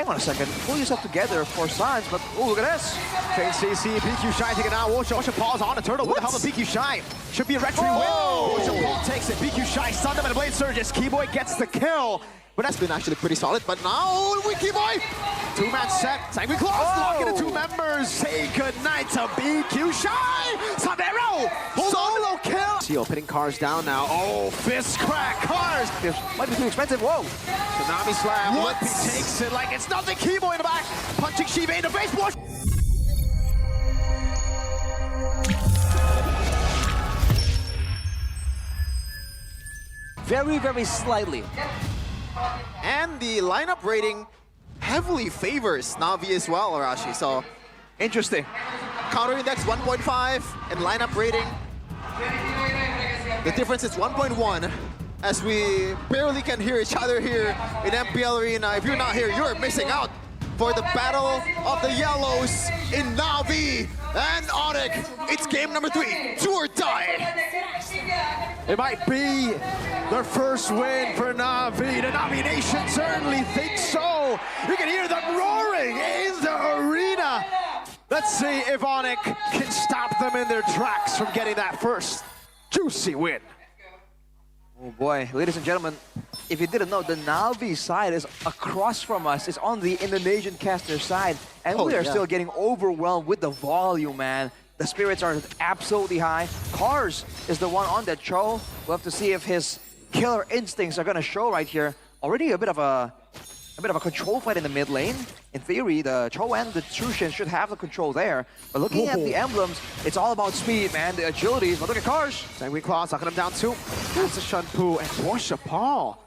Hang on a second, pull yourself together for signs, but oh, look at this. Chain CC, PQ Shy taking out. Ocean Paul's on the turtle. What the hell, the PQ Shy? Should be a retry win. Ocean Paul takes it. PQ Shy stunned him and Blade Surges. Keyboy gets the kill. But that's been actually pretty solid. But now, we Keyboy. Two-man set. Sanguine Claws locking the two members. Say goodnight to PQ Shy. Sabero. Solo kill. Seal pinning Cars down now. Oh, fist crack. Cars. This might be too expensive. Whoa. Tsunami slam. Lippy takes it like it's nothing. Keyboy in the back. Punching Shiva in the face. Very, very slightly. And the lineup rating heavily favors Navi as well, Arashi. So Interesting. counter index 1.5 and lineup rating. The difference is 1.1 as we barely can hear each other here in MPL Arena. If you're not here, you're missing out for the battle of the yellows in Navi and ONIC. It's game number 3, do or die. It might be their first win for Navi. The Navi Nation certainly thinks so. You can hear them roaring in the arena. Let's see if ONIC can stop them in their tracks from getting that first juicy win. Oh boy, ladies and gentlemen, if you didn't know, the Navi side is across from us. It's on the Indonesian caster side. And we are still getting overwhelmed with the volume, man. The spirits are absolutely high. Cars is the one on that show. We'll have to see if his killer instincts are gonna show right here. Already a bit of a control fight in the mid lane. In theory, the Cho and the Chushin should have the control there. But looking at the emblems, it's all about speed, man. The agilities. But look at Cars. Sanguine Claws knocking him down too. That's a Shunpu and Porsche Paul.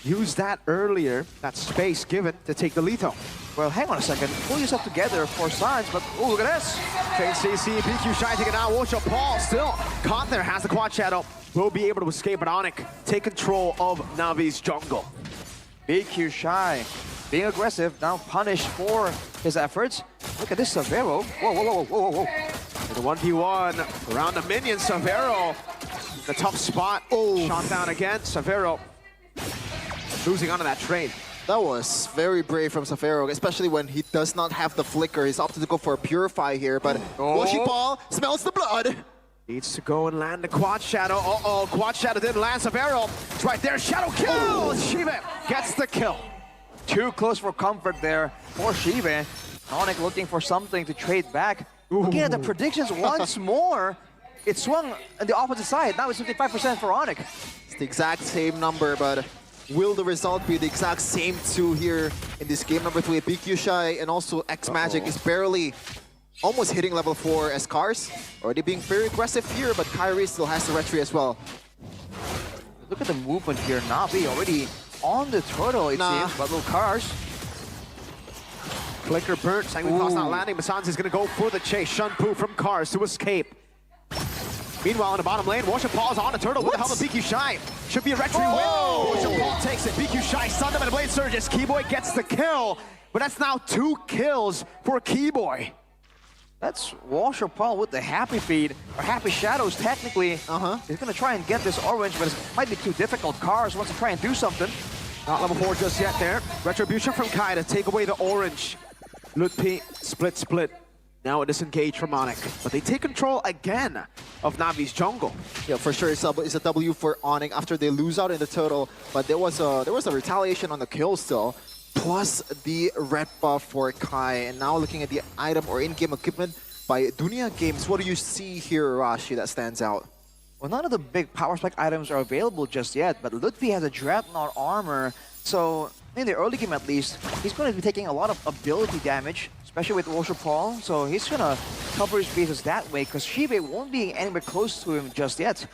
Used that earlier, that space given to take the lethal. Well, hang on a second. Pull yourself together for signs, but oh, look at this. Chain CC, PQ Shy taking out. Porsche Paul still caught there, has the quad shadow. Will be able to escape, but ONIC take control of Navi's jungle. BQ Shy being aggressive, now punished for his efforts. Look at this Savero. Whoa, whoa, whoa, whoa, whoa, whoa. The 1v1 around the minion, Savero. The tough spot. Oh, shot down again. Savero losing onto that trade. That was very brave from Safero, especially when he does not have the flicker. He's opted to go for a Purify here, but Washi Paul smells the blood. Needs to go and land the quad shadow. Uh-oh, quad shadow didn't land. Savero, it's right there. Shadow kill! Shiva gets the kill. Too close for comfort there for Shiva. ONIC looking for something to trade back. Looking at the predictions once more, it swung on the opposite side. Now it's 55% for ONIC. It's the exact same number, but will the result be the exact same two here in this game number 3? BQ Shy and also X Magic is barely almost hitting level 4 as Cars. Already being very aggressive here, but Kyrie still has the retry as well. Look at the movement here. Navi already on the turtle, it seems, but little Cars. Flicker burnt, Sanguine Claws not landing. Masan's is gonna go for the chase. Shunpu from Cars to escape. Meanwhile, in the bottom lane, Wash Paul's on the turtle. What the hell, the BQ Shy? Should be a retry win. Wash Paul takes it. BQ Shy stunned him and Blade Surges. Keyboy gets the kill, but that's now 2 kills for Keyboy. That's Washer Paul with the happy feed, or happy shadows technically. He's gonna try and get this orange, but it might be too difficult. Cars wants to try and do something. Not level 4 just yet there. Retribution from Khae to take away the orange. Lutpi, split. Now a disengage from ONIC, but they take control again of Navi's jungle. Yeah, for sure, it's a W for ONIC after they lose out in the total, but there was a retaliation on the kill still, plus the red buff for Khae. And now looking at the item or in-game equipment by Dunia Games, what do you see here, Rashi, that stands out? Well, none of the big power spec items are available just yet, but Lutfi has a Dreadnought armor, so in the early game at least, he's going to be taking a lot of ability damage, especially with Washer Paul, so he's going to cover his bases that way, because Shiva won't be anywhere close to him just yet.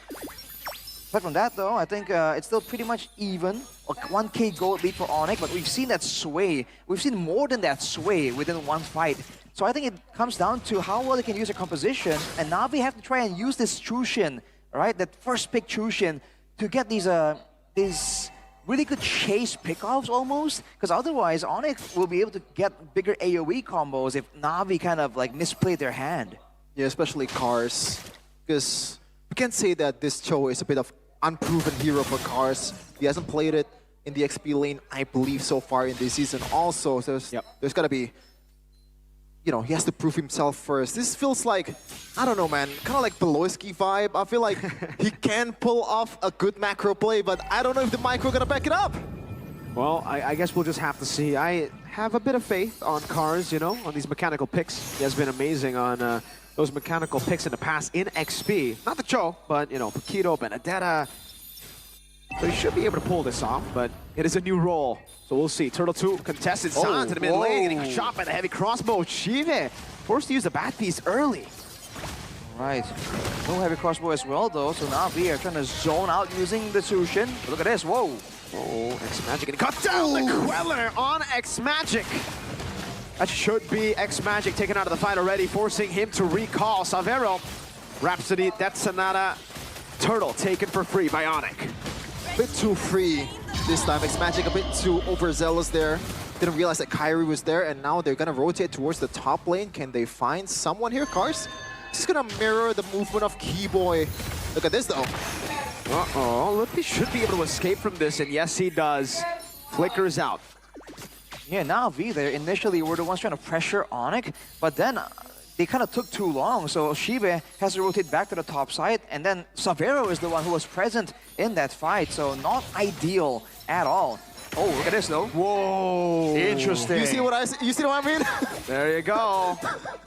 Apart from that though, I think it's still pretty much even. A 1k gold lead for ONIC, but we've seen that sway. We've seen more than that sway within one fight. So I think it comes down to how well they can use their composition, and Navi have to try and use this Chushin, right? That first pick Chushin to get these really good chase pickoffs almost, because otherwise ONIC will be able to get bigger AoE combos if Navi kind of like misplayed their hand. Yeah, especially Cars, because we can say that this Cho is a bit of unproven hero for Cars. He hasn't played it in the XP lane, I believe, so far in this season also. So there's got to be, you know, he has to prove himself first. This feels like, I don't know, man, kind of like Beloyski vibe. I feel like he can pull off a good macro play, but I don't know if the micro gonna back it up. Well, I guess we'll just have to see. I have a bit of faith on Cars, you know, on these mechanical picks. He has been amazing on those mechanical picks in the past in XP. Not the Cho, but, you know, Paquito, Benedetta. So he should be able to pull this off, but it is a new role. So we'll see. Turtle 2 contested San to the mid lane, getting shot by the heavy crossbow. Shive forced to use the bat piece early. Right. No heavy crossbow as well, though. So now we are trying to zone out using the Sushin. Look at this. Whoa. Oh, X-Magic getting cut down. The Queller on X-Magic. That should be X-Magic taken out of the fight already, forcing him to recall. Savero, Rhapsody, Death Sonata, Turtle taken for free by ONIC. A bit too free this time. X-Magic a bit too overzealous there. Didn't realize that Kyrie was there, and now they're gonna rotate towards the top lane. Can they find someone here, Cars? Just gonna mirror the movement of Keyboy. Look at this though. Uh-oh, Lupi should be able to escape from this, and yes, he does. Flickers out. Yeah, NAVI there initially were the ones trying to pressure ONIC, but then they kind of took too long, so Shive has to rotate back to the top side, and then Savero is the one who was present in that fight, so not ideal at all. Oh, look at this though. Whoa. Interesting. You see what I mean? There you go.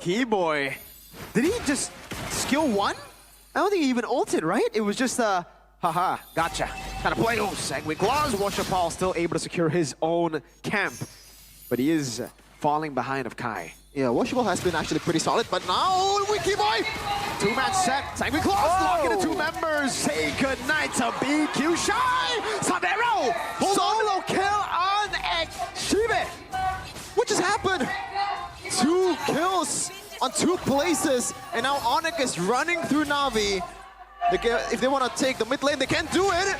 Keyboy. Did he just skill one? I don't think he even ulted, right? It was just a haha, gotcha kind of play. Oh, Sanguine Claws. Washapal still able to secure his own camp, but he is falling behind of Khae. Yeah, Washable has been actually pretty solid, but now Keyboy! Two-man set. Sanguine Claws locking the two members. Say goodnight to BQ Shy. Savero. Solo kill on Shive. What just happened? 2 kills on 2 places, and now ONIC is running through Navi. If they want to take the mid lane, they can't do it.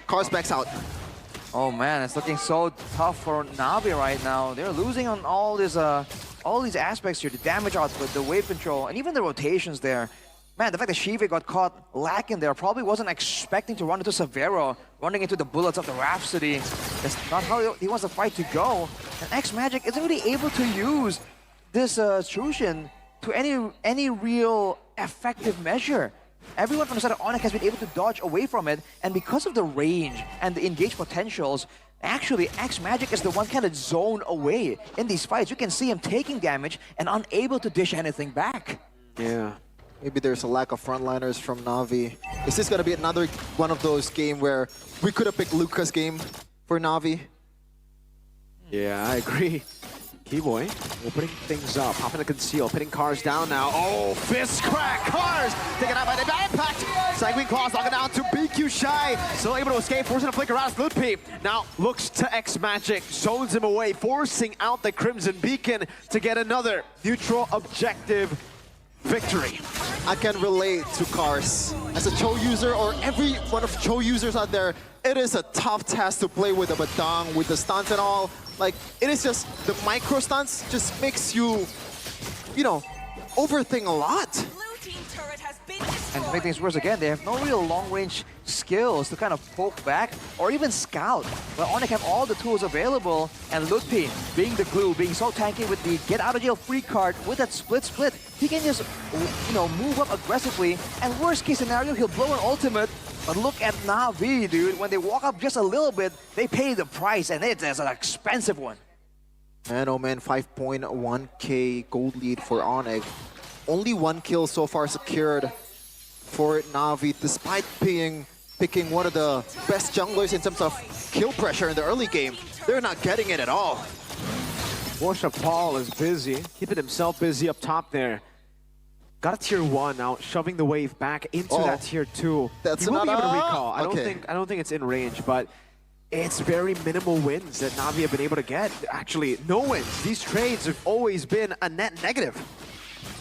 Cars backs out. Oh man, it's looking so tough for Navi right now. They're losing on all these aspects here, the damage output, the wave control, and even the rotations there. Man, the fact that Shive got caught lacking there, probably wasn't expecting to run into Savero, running into the bullets of the Rhapsody. That's not how he wants the fight to go. And X-Magic isn't really able to use this Sushin to any real effective measure. Everyone from the side of ONIC has been able to dodge away from it, and because of the range and the engaged potentials, actually X-Magic is the one kind of zone away in these fights. You can see him taking damage and unable to dish anything back. Yeah. Maybe there's a lack of frontliners from Navi. Is this gonna be another one of those games where we could have picked Luca's game for Navi? Yeah, I agree. Keyboy opening things up, hopping to conceal, pitting Cars down now. Oh, fist crack! Cars taken out by the impact. Sanguine Claws locking down to BQ Shy. Still able to escape, forcing a flicker out. Ludpi now looks to X-Magic, zones him away, forcing out the Crimson Beacon to get another neutral objective victory. I can relate to Cars. As a Cho user, or every one of Cho users out there, it is a tough task to play with the Badang, with the stunts and all. Like, it is just, the micro stunts just makes you, you know, overthink a lot. And to make things worse again, they have no real long-range skills to kind of poke back or even scout. But ONIC have all the tools available, and Ludpi, being the glue, being so tanky with the get-out-of-jail-free card with that split, he can just, you know, move up aggressively, and worst-case scenario, he'll blow an ultimate. But look at Navi, dude. When they walk up just a little bit, they pay the price, and it's an expensive one. Man, oh man, 5.1k gold lead for ONIC. Only 1 kill so far secured for Navi, despite picking one of the best junglers in terms of kill pressure in the early game. They're not getting it at all. Washapal is busy, keeping himself busy up top there. Got a tier 1 now, shoving the wave back into that tier 2. That's he will be able to not recall. I don't think it's in range, but it's very minimal wins that Navi have been able to get. Actually, no wins. These trades have always been a net negative.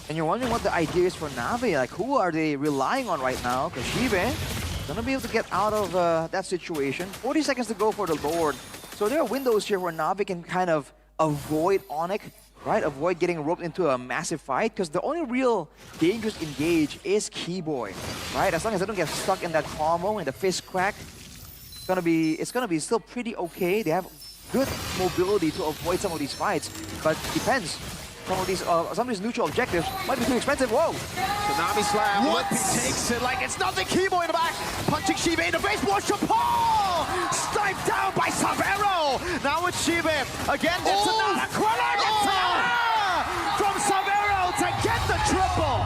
And you're wondering what the idea is for Navi. Like, who are they relying on right now? Because Shive gonna be able to get out of that situation. 40 seconds to go for the Lord. So there are windows here where Navi can kind of avoid ONIC right? Avoid getting roped into a massive fight, because the only real dangerous engage is Keyboy, right? As long as they don't get stuck in that combo and the fist crack, it's gonna be still pretty okay. They have good mobility to avoid some of these fights, but depends. Some of these neutral objectives might be too expensive. Whoa! Tsunami slam. Lippy takes it like it's nothing. Keyboy in the back, punching Shibe in the face. Washer Paul sniped down by Savero. Now it's Shibe again. It's another from Savero to get the triple.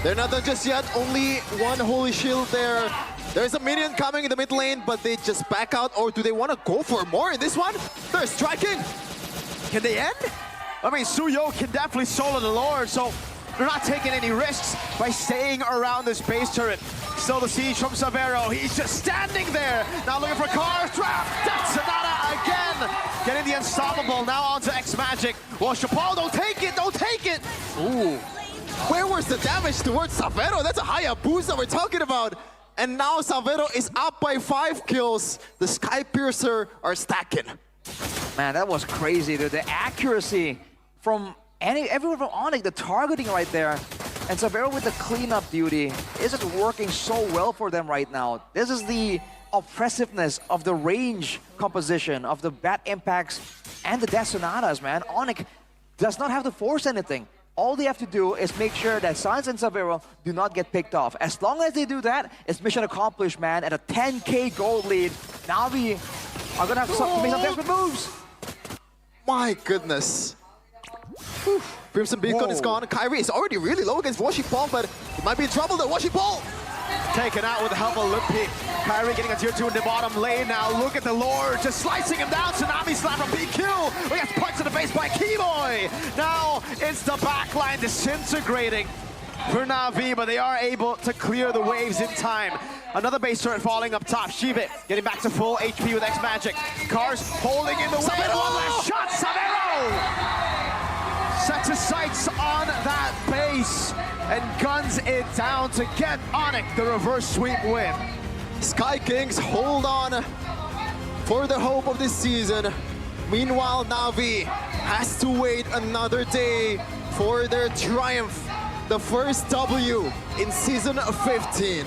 They're not done just yet. Only one holy shield there. There's a minion coming in the mid lane, but they just back out. Or do they want to go for more in this one? They're striking. Can they end? I mean, Suyo can definitely solo the Lord, so they're not taking any risks by staying around this base turret. Still the siege from Savero. He's just standing there. Now looking for Cars. Trap. That's Sonata again. Getting the unstoppable. Now onto X-Magic. Well, Chapal, don't take it. Don't take it. Ooh. Where was the damage towards Savero? That's a high boost that we're talking about. And now Savero is up by 5 kills. The Sky Piercer are stacking. Man, that was crazy, dude. The accuracy from everyone from ONIC, the targeting right there. And Savero with the cleanup duty is just working so well for them right now. This is the oppressiveness of the range composition of the bat impacts and the death sonatas, man. ONIC does not have to force anything. All they have to do is make sure that Science and Savero do not get picked off. As long as they do that, it's mission accomplished, man. At a 10k gold lead, NAVI are gonna have to make some desperate moves. My goodness. Crimson Beacon is gone. Kyrie is already really low against Washi Paul, but he might be in trouble there. Washi Paul taken out with the help of Lippy. Kyrie getting a tier 2 in the bottom lane now. Look at the Lord just slicing him down. Tsunami slam from BQ. We gets punched in the face by Keyboy. Now it's the backline disintegrating for Navi, but they are able to clear the waves in time. Another base turret falling up top. Shibe getting back to full HP with X-Magic. Cars holding in the way. One last shot. Savero sets his sights on that base and guns it down to get ONIC the reverse sweep win. Sky Kings hold on for the hope of this season. Meanwhile, Navi has to wait another day for their triumph. The first W in Season 15.